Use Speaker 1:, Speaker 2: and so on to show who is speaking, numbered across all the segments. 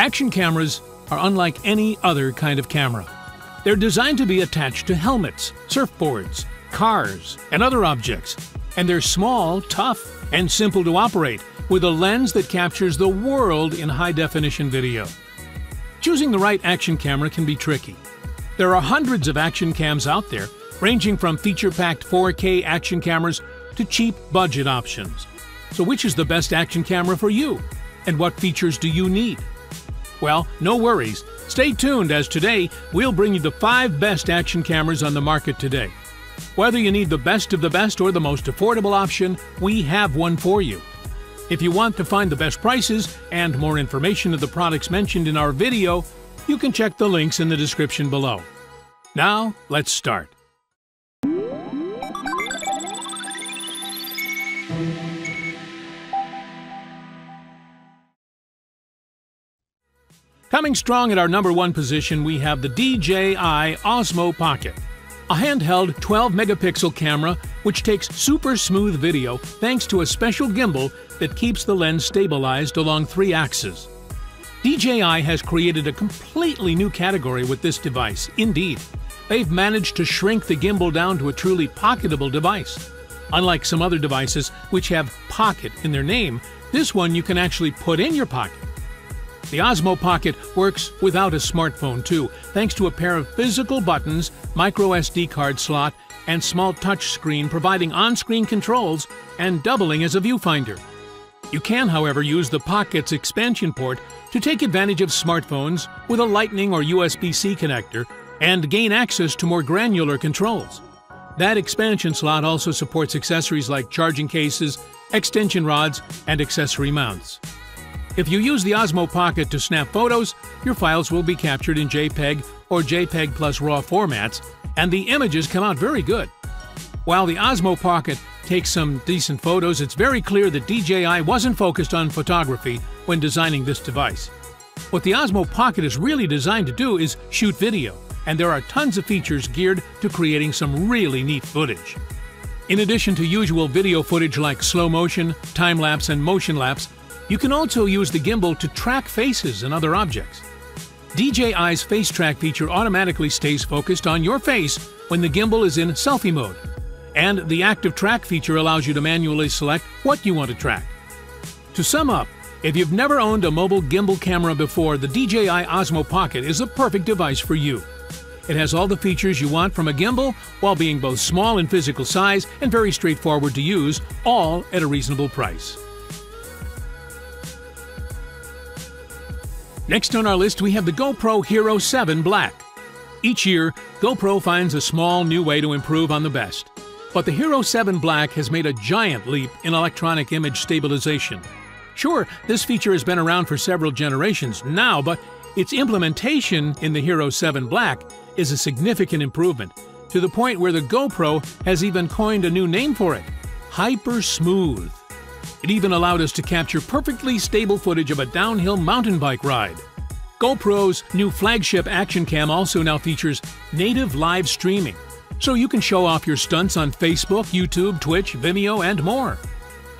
Speaker 1: Action cameras are unlike any other kind of camera. They're designed to be attached to helmets, surfboards, cars, and other objects, and they're small, tough, and simple to operate, with a lens that captures the world in high-definition video. Choosing the right action camera can be tricky. There are hundreds of action cams out there, ranging from feature-packed 4K action cameras to cheap budget options. So which is the best action camera for you? And what features do you need? Well, no worries. Stay tuned, as today we'll bring you the 5 best action cameras on the market today. Whether you need the best of the best or the most affordable option, we have one for you. If you want to find the best prices and more information of the products mentioned in our video, you can check the links in the description below. Now, let's start. Coming strong at our #1 position, we have the DJI Osmo Pocket, a handheld 12-megapixel camera which takes super smooth video thanks to a special gimbal that keeps the lens stabilized along 3 axes. DJI has created a completely new category with this device. Indeed, they've managed to shrink the gimbal down to a truly pocketable device. Unlike some other devices which have "pocket" in their name, this one you can actually put in your pocket. The Osmo Pocket works without a smartphone too, thanks to a pair of physical buttons, micro SD card slot, and small touch screen providing on-screen controls and doubling as a viewfinder. You can, however, use the Pocket's expansion port to take advantage of smartphones with a Lightning or USB-C connector and gain access to more granular controls. That expansion slot also supports accessories like charging cases, extension rods, and accessory mounts. If you use the Osmo Pocket to snap photos, your files will be captured in JPEG or JPEG plus RAW formats, and the images come out very good. While the Osmo Pocket takes some decent photos, it's very clear that DJI wasn't focused on photography when designing this device. What the Osmo Pocket is really designed to do is shoot video, and there are tons of features geared to creating some really neat footage. In addition to usual video footage like slow motion, time-lapse, and motion lapse, you can also use the gimbal to track faces and other objects. DJI's Face Track feature automatically stays focused on your face when the gimbal is in selfie mode, and the Active Track feature allows you to manually select what you want to track. To sum up, if you've never owned a mobile gimbal camera before, the DJI Osmo Pocket is the perfect device for you. It has all the features you want from a gimbal while being both small in physical size and very straightforward to use, all at a reasonable price. Next on our list, we have the GoPro Hero 7 Black. Each year, GoPro finds a small new way to improve on the best. But the Hero 7 Black has made a giant leap in electronic image stabilization. Sure, this feature has been around for several generations now, but its implementation in the Hero 7 Black is a significant improvement, to the point where the GoPro has even coined a new name for it: Hyper Smooth. It even allowed us to capture perfectly stable footage of a downhill mountain bike ride. GoPro's new flagship action cam also now features native live streaming, so you can show off your stunts on Facebook, YouTube, Twitch, Vimeo, and more.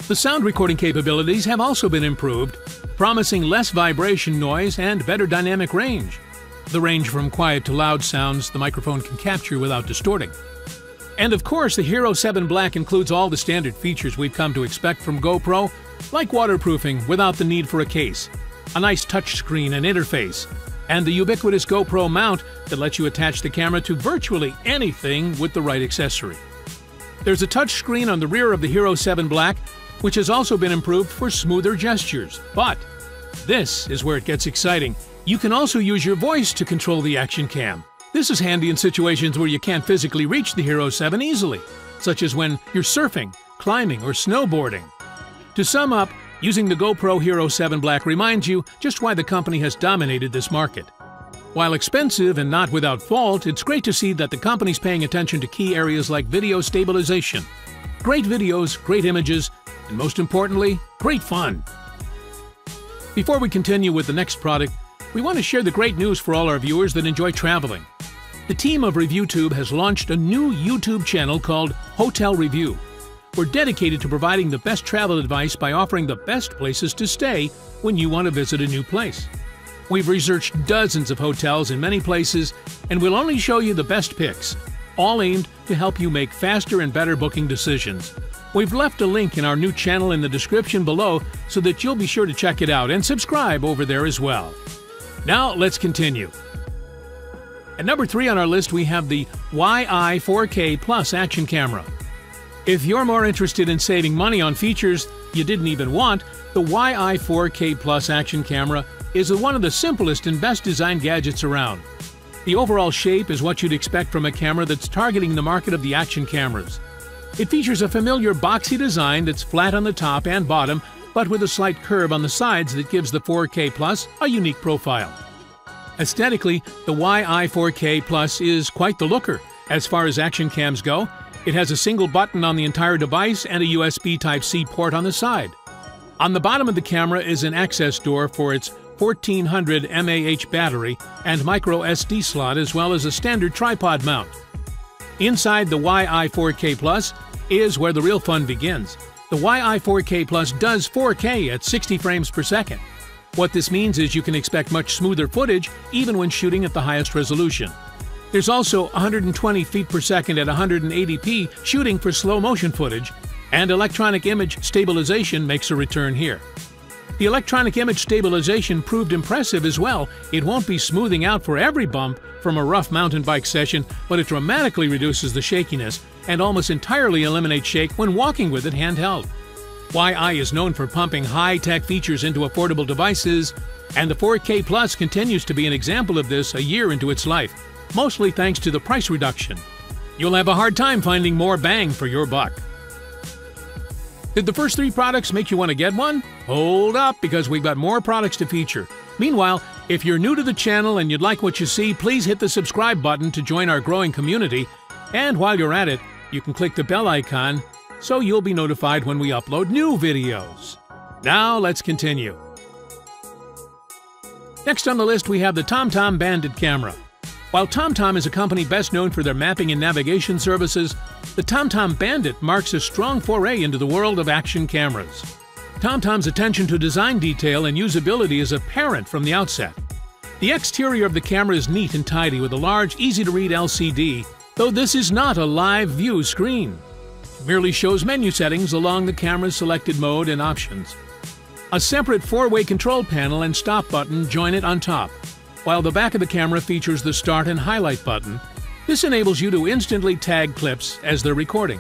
Speaker 1: The sound recording capabilities have also been improved, promising less vibration noise and better dynamic range. The range from quiet to loud sounds the microphone can capture without distorting. And of course, the Hero 7 Black includes all the standard features we've come to expect from GoPro, like waterproofing without the need for a case, a nice touchscreen and interface, and the ubiquitous GoPro mount that lets you attach the camera to virtually anything with the right accessory. There's a touchscreen on the rear of the Hero 7 Black, which has also been improved for smoother gestures. But this is where it gets exciting. You can also use your voice to control the action cam. This is handy in situations where you can't physically reach the Hero 7 easily, such as when you're surfing, climbing, or snowboarding. To sum up, using the GoPro Hero 7 Black reminds you just why the company has dominated this market. While expensive and not without fault, it's great to see that the company's paying attention to key areas like video stabilization. Great videos, great images, and most importantly, great fun. Before we continue with the next product, we want to share the great news for all our viewers that enjoy traveling. The team of ReviewTube has launched a new YouTube channel called Hotel Review. We're dedicated to providing the best travel advice by offering the best places to stay when you want to visit a new place. We've researched dozens of hotels in many places, and we'll only show you the best picks, all aimed to help you make faster and better booking decisions. We've left a link in our new channel in the description below so that you'll be sure to check it out and subscribe over there as well. Now let's continue. At number 3 on our list, we have the Weii 4K Plus action camera. If you're more interested in saving money on features you didn't even want, the Weii 4K Plus action camera is one of the simplest and best designed gadgets around. The overall shape is what you'd expect from a camera that's targeting the market of the action cameras. It features a familiar boxy design that's flat on the top and bottom, but with a slight curve on the sides that gives the 4K Plus a unique profile. Aesthetically, the Weii 4K Plus is quite the looker. As far as action cams go, it has a single button on the entire device and a USB Type-C port on the side. On the bottom of the camera is an access door for its 1400 mAh battery and micro SD slot, as well as a standard tripod mount. Inside the Weii 4K Plus is where the real fun begins. The Weii 4K Plus does 4K at 60 frames per second. What this means is you can expect much smoother footage even when shooting at the highest resolution. There's also 120 feet per second at 180p shooting for slow motion footage, and electronic image stabilization makes a return here. The electronic image stabilization proved impressive as well. It won't be smoothing out for every bump from a rough mountain bike session, but it dramatically reduces the shakiness and almost entirely eliminates shake when walking with it handheld. Weii is known for pumping high-tech features into affordable devices, and the 4K Plus continues to be an example of this a year into its life, mostly thanks to the price reduction. You'll have a hard time finding more bang for your buck. Did the first 3 products make you want to get one? Hold up, because we've got more products to feature. Meanwhile, if you're new to the channel and you'd like what you see, please hit the subscribe button to join our growing community. And while you're at it, you can click the bell icon so you'll be notified when we upload new videos. Now let's continue. Next on the list, we have the TomTom Bandit camera. While TomTom is a company best known for their mapping and navigation services, the TomTom Bandit marks a strong foray into the world of action cameras. TomTom's attention to design detail and usability is apparent from the outset. The exterior of the camera is neat and tidy with a large, easy-to-read LCD, though this is not a live view screen. It merely shows menu settings along the camera's selected mode and options. A separate 4-way control panel and stop button join it on top, while the back of the camera features the start and highlight button. This enables you to instantly tag clips as they're recording.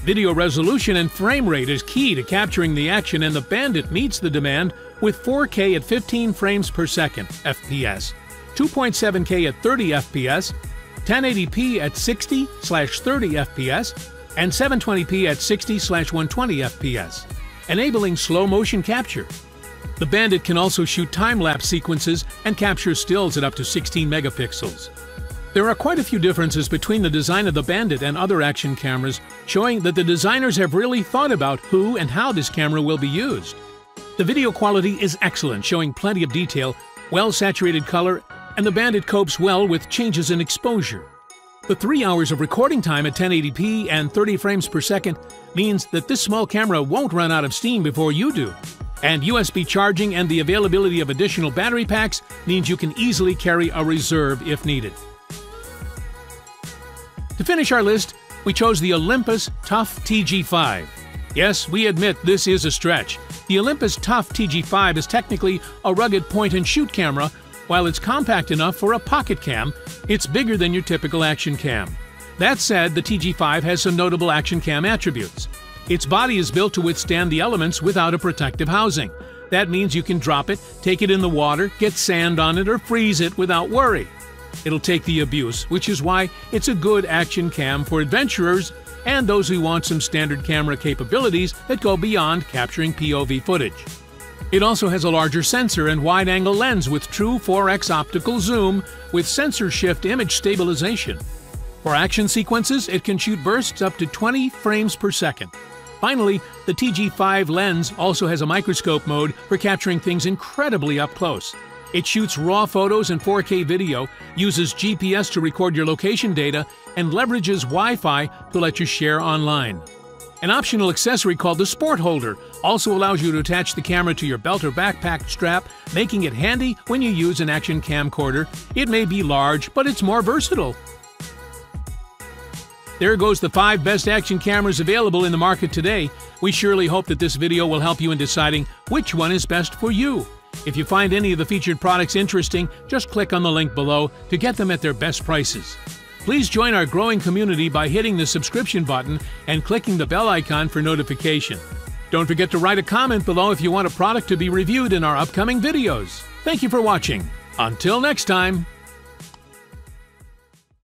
Speaker 1: Video resolution and frame rate is key to capturing the action, and the Bandit meets the demand with 4K at 15 frames per second FPS, 2.7K at 30 FPS, 1080p at 60/30 FPS, and 720p at 60/120 FPS, enabling slow motion capture. The Bandit can also shoot time-lapse sequences and capture stills at up to 16 megapixels. There are quite a few differences between the design of the Bandit and other action cameras, showing that the designers have really thought about who and how this camera will be used. The video quality is excellent, showing plenty of detail, well-saturated color, and the Bandit copes well with changes in exposure. The 3 hours of recording time at 1080p and 30 frames per second means that this small camera won't run out of steam before you do. And USB charging and the availability of additional battery packs means you can easily carry a reserve if needed. To finish our list, we chose the Olympus Tough TG5. Yes, we admit this is a stretch. The Olympus Tough TG5 is technically a rugged point-and-shoot camera. While it's compact enough for a pocket cam, it's bigger than your typical action cam. That said, the TG5 has some notable action cam attributes. Its body is built to withstand the elements without a protective housing. That means you can drop it, take it in the water, get sand on it, or freeze it without worry. It'll take the abuse, which is why it's a good action cam for adventurers and those who want some standard camera capabilities that go beyond capturing POV footage. It also has a larger sensor and wide-angle lens with true 4x optical zoom with sensor shift image stabilization. For action sequences, it can shoot bursts up to 20 frames per second. Finally, the TG5 lens also has a microscope mode for capturing things incredibly up close. It shoots raw photos and 4K video, uses GPS to record your location data, and leverages Wi-Fi to let you share online. An optional accessory called the Sport Holder also allows you to attach the camera to your belt or backpack strap, making it handy when you use an action camcorder. It may be large, but it's more versatile. There goes the 5 best action cameras available in the market today. We surely hope that this video will help you in deciding which one is best for you. If you find any of the featured products interesting, just click on the link below to get them at their best prices. Please join our growing community by hitting the subscription button and clicking the bell icon for notification. Don't forget to write a comment below if you want a product to be reviewed in our upcoming videos. Thank you for watching. Until next time.